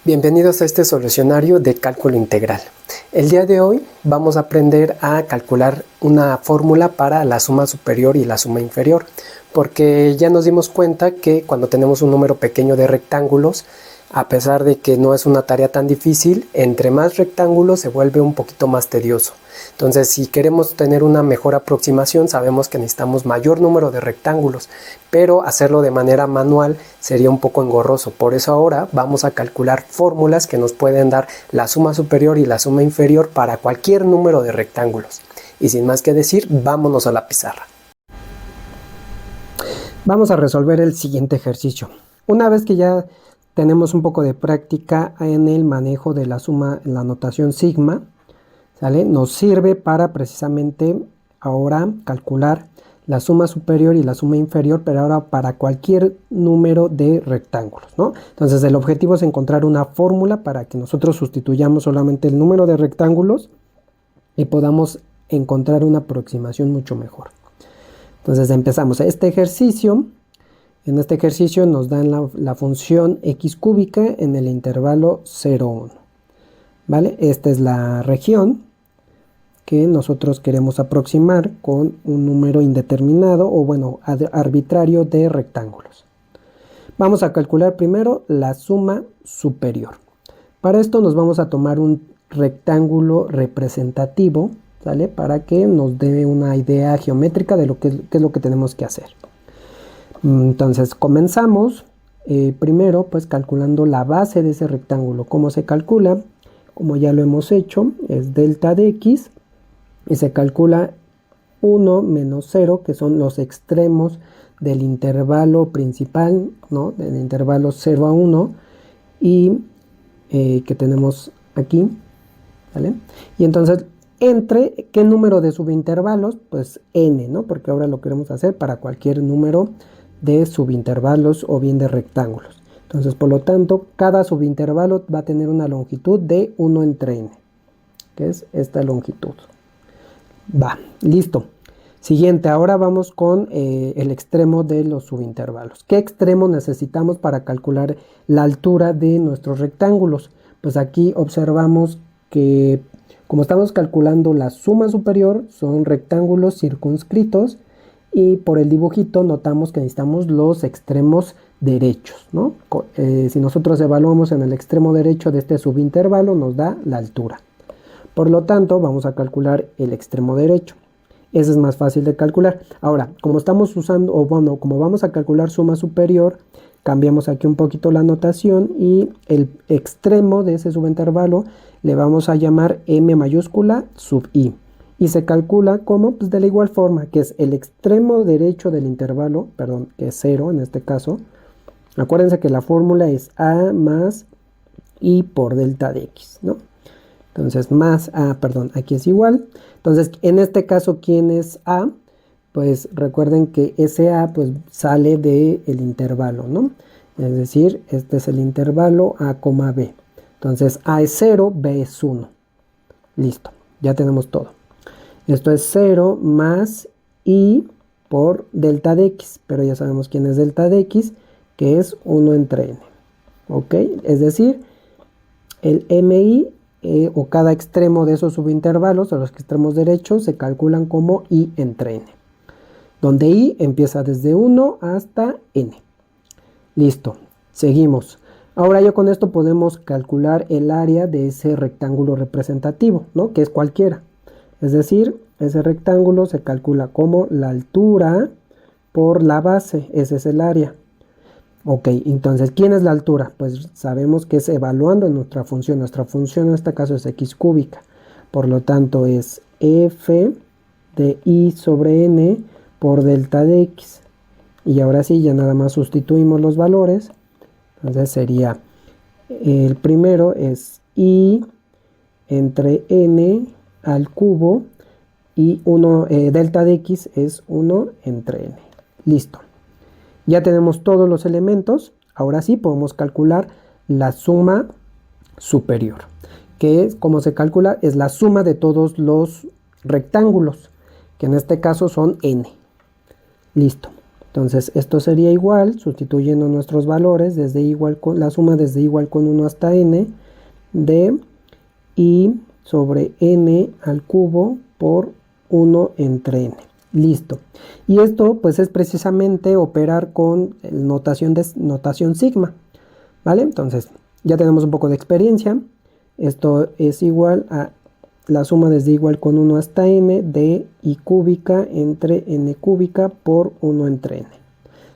Bienvenidos a este solucionario de cálculo integral. El día de hoy vamos a aprender a calcular una fórmula para la suma superior y la suma inferior, porque ya nos dimos cuenta que cuando tenemos un número pequeño de rectángulos, a pesar de que no es una tarea tan difícil, entre más rectángulos se vuelve un poquito más tedioso. Entonces, si queremos tener una mejor aproximación, sabemos que necesitamos mayor número de rectángulos, pero hacerlo de manera manual sería un poco engorroso. Por eso ahora vamos a calcular fórmulas que nos pueden dar la suma superior y la suma inferior para cualquier número de rectángulos. Y sin más que decir, vámonos a la pizarra. Vamos a resolver el siguiente ejercicio. Una vez que ya tenemos un poco de práctica en el manejo de la suma en la notación sigma, ¿sale? Nos sirve para precisamente ahora calcular la suma superior y la suma inferior, pero ahora para cualquier número de rectángulos, ¿no? Entonces el objetivo es encontrar una fórmula para que nosotros sustituyamos solamente el número de rectángulos y podamos encontrar una aproximación mucho mejor. Entonces empezamos este ejercicio. En este ejercicio nos dan la función x cúbica en el intervalo 0, 1. ¿Vale? Esta es la región que nosotros queremos aproximar con un número indeterminado o bueno, arbitrario de rectángulos. Vamos a calcular primero la suma superior. Para esto nos vamos a tomar un rectángulo representativo, ¿sale? Para que nos dé una idea geométrica de lo que es lo que tenemos que hacer. Entonces comenzamos primero pues calculando la base de ese rectángulo. ¿Cómo se calcula? Como ya lo hemos hecho, es delta de x y se calcula 1 menos 0, que son los extremos del intervalo principal, ¿no? Del intervalo 0 a 1 y que tenemos aquí, ¿vale? Y entonces, entre qué número de subintervalos, pues n, ¿no? Porque ahora lo queremos hacer para cualquier número de subintervalos o bien de rectángulos. Entonces, por lo tanto, cada subintervalo va a tener una longitud de 1 entre n, que es esta longitud. Va, listo. Siguiente, ahora vamos con el extremo de los subintervalos. ¿Qué extremo necesitamos para calcular la altura de nuestros rectángulos? Pues aquí observamos que como estamos calculando la suma superior, son rectángulos circunscritos y por el dibujito notamos que necesitamos los extremos derechos, ¿no? Si nosotros evaluamos en el extremo derecho de este subintervalo, nos da la altura. Por lo tanto, vamos a calcular el extremo derecho. Ese es más fácil de calcular. Ahora, como estamos usando, o bueno, como vamos a calcular suma superior, cambiamos aquí un poquito la notación y el extremo de ese subintervalo le vamos a llamar m mayúscula sub i. Y se calcula como, pues de la igual forma, que es el extremo derecho del intervalo, perdón, que es 0 en este caso. Acuérdense que la fórmula es a más i por delta de x, ¿no? Entonces, más a, perdón, aquí es igual. Entonces, en este caso, ¿quién es a? Pues recuerden que ese a pues sale del intervalo, ¿no? Es decir, este es el intervalo a, b. Entonces, a es 0, b es 1. Listo, ya tenemos todo. Esto es 0 más i por delta de x, pero ya sabemos quién es delta de x, que es 1 entre n. ¿Ok? Es decir, el mi o cada extremo de esos subintervalos, o los extremos derechos, se calculan como i entre n, donde i empieza desde 1 hasta n. Listo, seguimos. Ahora ya con esto podemos calcular el área de ese rectángulo representativo, ¿no? Que es cualquiera. Es decir, ese rectángulo se calcula como la altura por la base, ese es el área. Ok, entonces, ¿quién es la altura? Pues sabemos que es evaluando nuestra función en este caso es x cúbica. Por lo tanto, es f de i sobre n por delta de x. Y ahora sí, ya nada más sustituimos los valores. Entonces sería, el primero es i entre n al cubo y delta de x es 1 entre n. Listo. Ya tenemos todos los elementos. Ahora sí podemos calcular la suma superior, que es, como se calcula, es la suma de todos los rectángulos, que en este caso son n. Listo. Entonces esto sería igual, sustituyendo nuestros valores, desde igual con la suma desde igual con 1 hasta n de i sobre n al cubo por 1 entre n. Listo. Y esto pues es precisamente operar con notación sigma, ¿vale? Entonces ya tenemos un poco de experiencia. Esto es igual a la suma desde igual con 1 hasta n de i cúbica entre n cúbica por 1 entre n.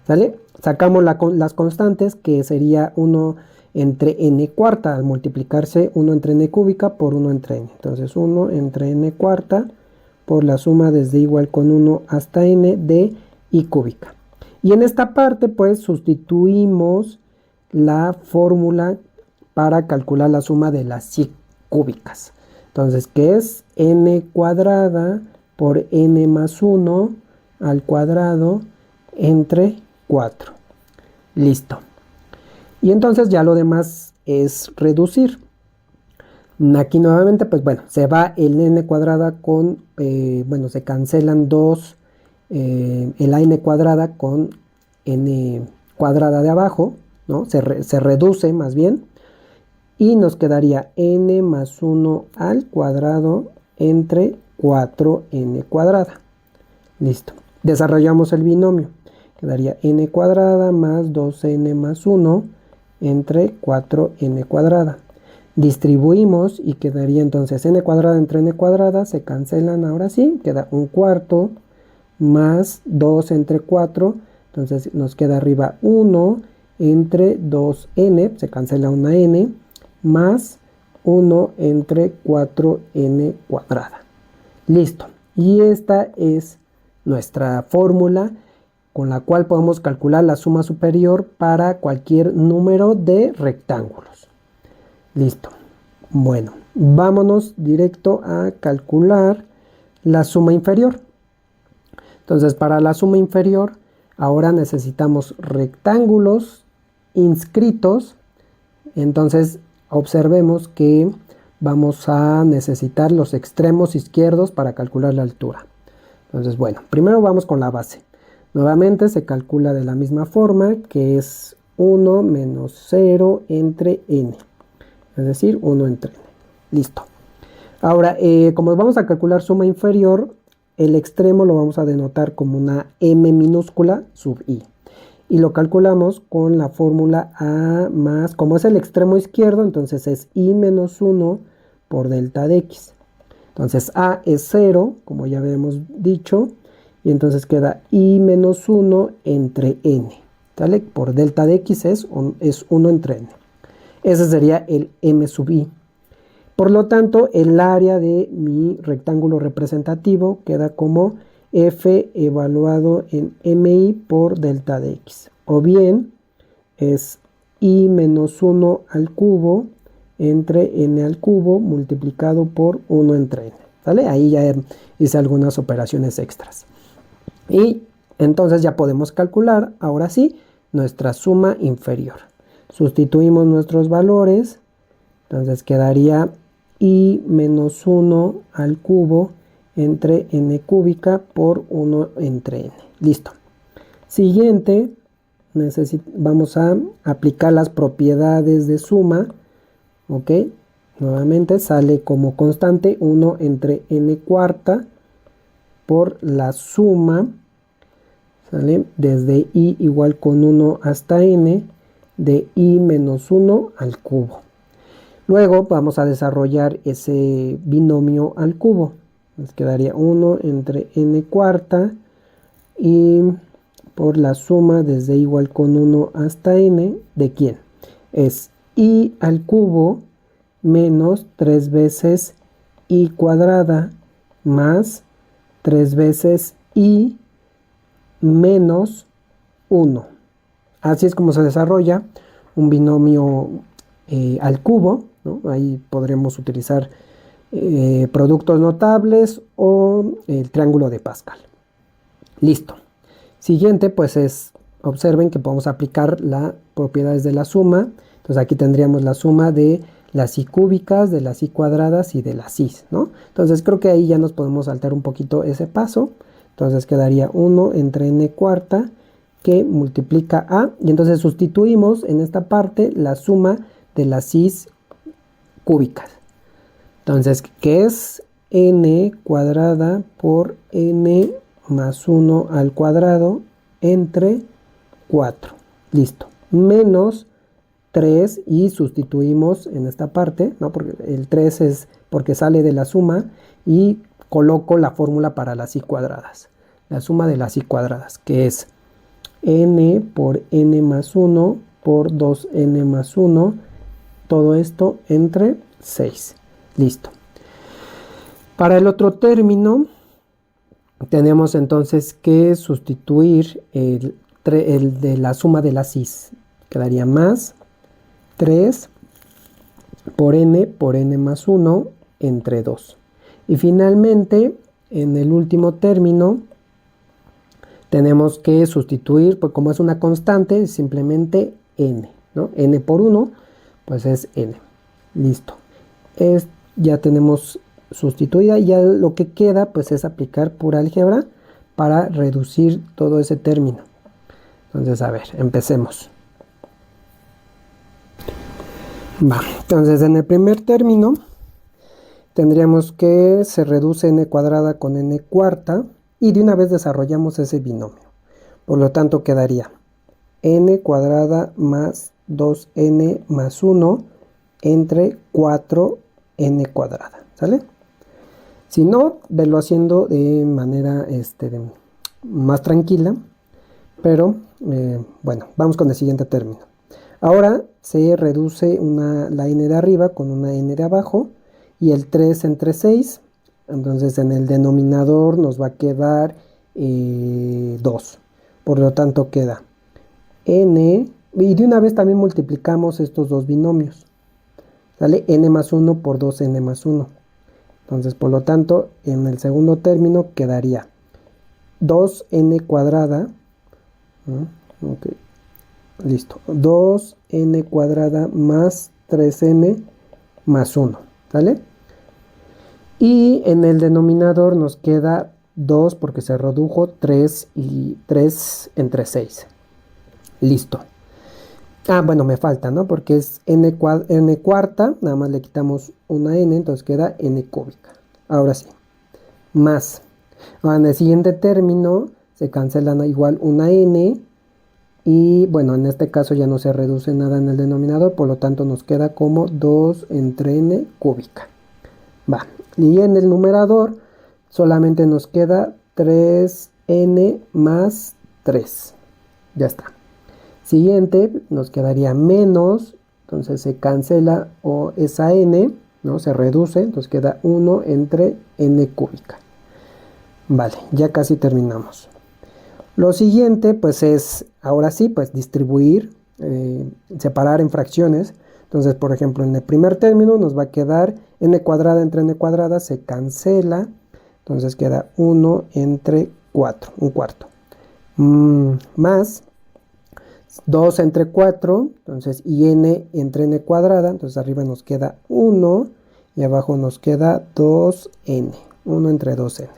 ¿Sale? Sacamos las constantes, que sería 1 entre n cuarta, al multiplicarse 1 entre n cúbica por 1 entre n. Entonces 1 entre n cuarta por la suma desde igual con 1 hasta n de i cúbica. Y en esta parte pues sustituimos la fórmula para calcular la suma de las i cúbicas. Entonces, que es n cuadrada por n más 1 al cuadrado entre 4. Listo. Y entonces ya lo demás es reducir. Aquí nuevamente, pues bueno, se va el n cuadrada con, bueno, se cancelan el n cuadrada con n cuadrada de abajo, ¿no? Se reduce más bien. Y nos quedaría n más 1 al cuadrado entre 4n cuadrada. Listo. Desarrollamos el binomio. Quedaría n cuadrada más 2n más 1 entre 4n cuadrada. Distribuimos y quedaría entonces n cuadrada entre n cuadrada. Se cancelan ahora sí. Queda un cuarto más 2 entre 4. Entonces nos queda arriba 1 entre 2n. Se cancela una n. Más 1 entre 4n cuadrada. Listo. Y esta es nuestra fórmula con la cual podemos calcular la suma superior para cualquier número de rectángulos. Listo. Bueno, vámonos directo a calcular la suma inferior. Entonces, para la suma inferior, ahora necesitamos rectángulos inscritos. Entonces, observemos que vamos a necesitar los extremos izquierdos para calcular la altura. Entonces, bueno, primero vamos con la base. Nuevamente se calcula de la misma forma, que es 1 menos 0 entre n. Es decir, 1 entre n. Listo. Ahora, como vamos a calcular suma inferior, el extremo lo vamos a denotar como una m minúscula sub i. Y lo calculamos con la fórmula a más, como es el extremo izquierdo, entonces es i menos 1 por delta de x. Entonces a es 0, como ya habíamos dicho, y entonces queda i menos 1 entre n. ¿Sale? Por delta de x es 1 entre n. Ese sería el m sub i. Por lo tanto, el área de mi rectángulo representativo queda como f evaluado en mi por delta de x, o bien es i menos 1 al cubo entre n al cubo multiplicado por 1 entre n, ¿vale? Ahí ya hice algunas operaciones extras. Y entonces ya podemos calcular, ahora sí, nuestra suma inferior. Sustituimos nuestros valores, entonces quedaría i menos 1 al cubo entre n cúbica por 1 entre n. Listo. Siguiente, vamos a aplicar las propiedades de suma. Ok. Nuevamente sale como constante 1 entre n cuarta por la suma, ¿sale? Desde i igual con 1 hasta n de i menos 1 al cubo. Luego vamos a desarrollar ese binomio al cubo. Nos quedaría 1 entre n cuarta y por la suma desde igual con 1 hasta n, ¿de quién? Es i al cubo menos 3 veces i cuadrada más 3 veces i menos 1. Así es como se desarrolla un binomio al cubo, ¿no? Ahí podremos utilizar productos notables o el triángulo de Pascal. Listo. Siguiente, pues observen que podemos aplicar las propiedades de la suma. Entonces aquí tendríamos la suma de las i cúbicas, de las i cuadradas y de las i, ¿no? Entonces creo que ahí ya nos podemos saltar un poquito ese paso. Entonces quedaría 1 entre n cuarta que multiplica a, y entonces sustituimos en esta parte la suma de las cis cúbicas. Entonces, ¿qué es n cuadrada por n más 1 al cuadrado entre 4? Listo. Menos 3 y sustituimos en esta parte, ¿no? Porque el 3 es porque sale de la suma y coloco la fórmula para las i cuadradas. La suma de las i cuadradas, que es n por n más 1 por 2n más 1, todo esto entre 6. Listo. Para el otro término, tenemos entonces que sustituir el de la suma de las i's. Quedaría más 3 por n más 1 entre 2. Y finalmente, en el último término, tenemos que sustituir, pues como es una constante, simplemente n, ¿no? N por 1, pues es n. Listo. Ya tenemos sustituida y ya lo que queda, pues es aplicar pura álgebra para reducir todo ese término. Entonces, a ver, empecemos. Va, entonces en el primer término tendríamos que se reduce n cuadrada con n cuarta y de una vez desarrollamos ese binomio. Por lo tanto quedaría n cuadrada más 2n más 1 entre 4n cuadrada, ¿sale? Si no, verlo haciendo de manera más tranquila, pero bueno, vamos con el siguiente término. Ahora se reduce la n de arriba con una n de abajo y el 3 entre 6, entonces en el denominador nos va a quedar 2, por lo tanto queda n, y de una vez también multiplicamos estos dos binomios, ¿sale? N más 1 por 2n más 1, entonces por lo tanto en el segundo término quedaría 2n cuadrada, ok, listo, 2n cuadrada más 3n más 1, ¿vale? Y en el denominador nos queda 2 porque se redujo 3 y 3 entre 6. Listo. Ah, bueno, me falta, ¿no? Porque es n cuarta, nada más le quitamos una n, entonces queda n cúbica. Ahora sí, más. Ahora en el siguiente término se cancelan igual una n. Y bueno, en este caso ya no se reduce nada en el denominador, por lo tanto nos queda como 2 entre n cúbica. Va, y en el numerador solamente nos queda 3n más 3. Ya está. Siguiente, nos quedaría menos, entonces se cancela esa n, ¿no? Se reduce, entonces queda 1 entre n cúbica. Vale, ya casi terminamos. Lo siguiente, pues es, ahora sí, pues distribuir, separar en fracciones. Entonces, por ejemplo, en el primer término nos va a quedar n cuadrada entre n cuadrada, se cancela. Entonces queda 1 entre 4, un cuarto. Más 2 entre 4, entonces, y n entre n cuadrada. Entonces arriba nos queda 1 y abajo nos queda 2n, 1 entre 2n.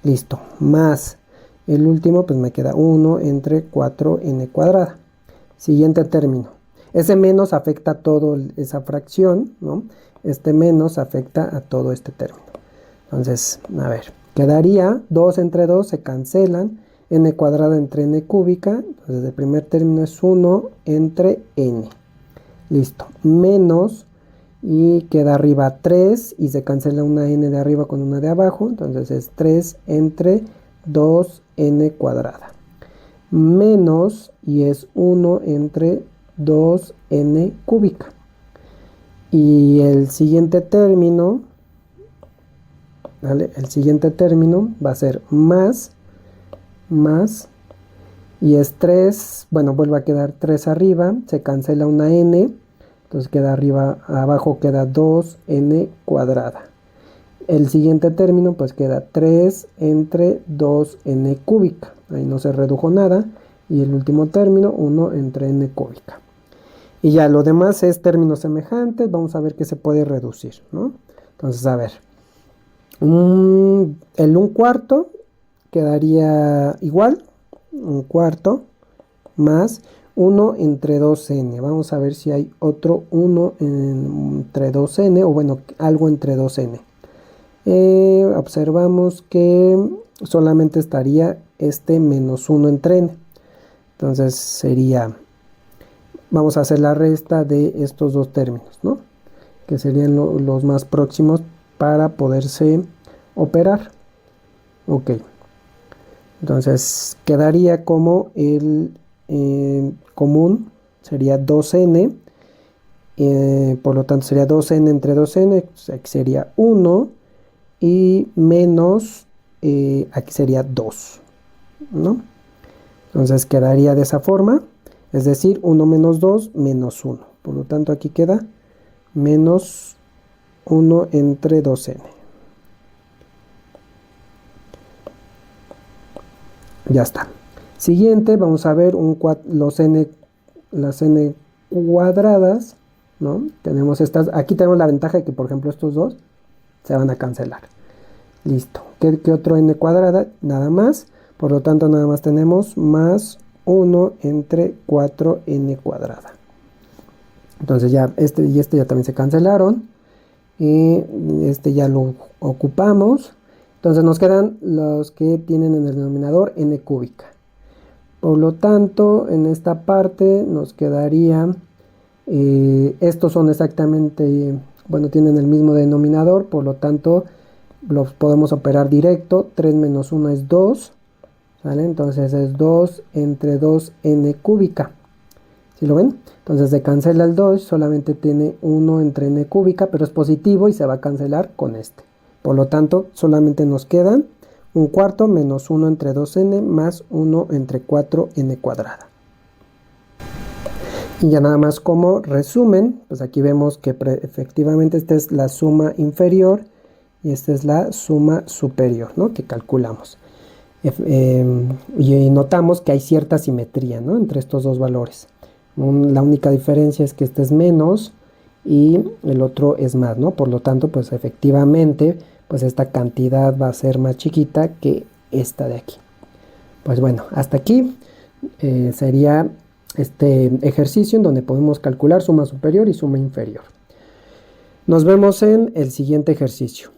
Listo, más el último, pues me queda 1 entre 4n cuadrada. Siguiente término. Ese menos afecta a toda esa fracción, ¿no? Este menos afecta a todo este término. Entonces, a ver, quedaría 2 entre 2, se cancelan, n cuadrada entre n cúbica. Entonces el primer término es 1 entre n. Listo, menos, y queda arriba 3 y se cancela una n de arriba con una de abajo. Entonces es 3 entre 2n cuadrada. Menos, y es 1 entre 2n cúbica. Y el siguiente término, ¿vale? El siguiente término va a ser más, y es 3, bueno, vuelve a quedar 3 arriba, se cancela una n, entonces queda arriba, abajo queda 2n cuadrada. El siguiente término pues queda 3 entre 2n cúbica, ahí no se redujo nada, y el último término 1 entre n cúbica. Y ya lo demás es términos semejantes, vamos a ver qué se puede reducir, ¿no? Entonces, a ver, el 1 cuarto quedaría igual, 1 cuarto más 1 entre 2n. Vamos a ver si hay otro 1 entre 2n, o bueno, algo entre 2n. Observamos que solamente estaría este menos 1 entre n. Entonces sería, vamos a hacer la resta de estos dos términos, ¿no? Que serían los más próximos para poderse operar. Ok. Entonces quedaría como el común, sería 2n. Por lo tanto sería 2n entre 2n, o sea, aquí sería 1, y menos, aquí sería 2, ¿no? Entonces quedaría de esa forma, es decir, 1 menos 2 menos 1. Por lo tanto aquí queda menos 1 entre 2n. Ya está. Siguiente, vamos a ver las n cuadradas, ¿no? Tenemos estas, aquí tenemos la ventaja de que, por ejemplo, estos dos se van a cancelar. Listo. ¿Qué otro n cuadrada? Nada más. Por lo tanto, nada más tenemos más 1 entre 4n cuadrada. Entonces ya este y este ya también se cancelaron. Y este ya lo ocupamos. Entonces nos quedan los que tienen en el denominador n cúbica. Por lo tanto, en esta parte nos quedaría, estos son exactamente, bueno, tienen el mismo denominador, por lo tanto, los podemos operar directo. 3 menos 1 es 2, ¿vale? Entonces es 2 entre 2n cúbica. ¿Sí lo ven? Entonces se cancela el 2, solamente tiene 1 entre n cúbica, pero es positivo y se va a cancelar con este. Por lo tanto, solamente nos quedan 1/4 menos 1 entre 2n más 1 entre 4n cuadrada. Y ya nada más como resumen, pues aquí vemos que efectivamente esta es la suma inferior y esta es la suma superior, ¿no? Que calculamos. Y notamos que hay cierta simetría, ¿no? Entre estos dos valores. La única diferencia es que este es menos y el otro es más, ¿no? Por lo tanto, pues efectivamente, pues esta cantidad va a ser más chiquita que esta de aquí. Pues bueno, hasta aquí sería este ejercicio en donde podemos calcular suma superior y suma inferior. Nos vemos en el siguiente ejercicio.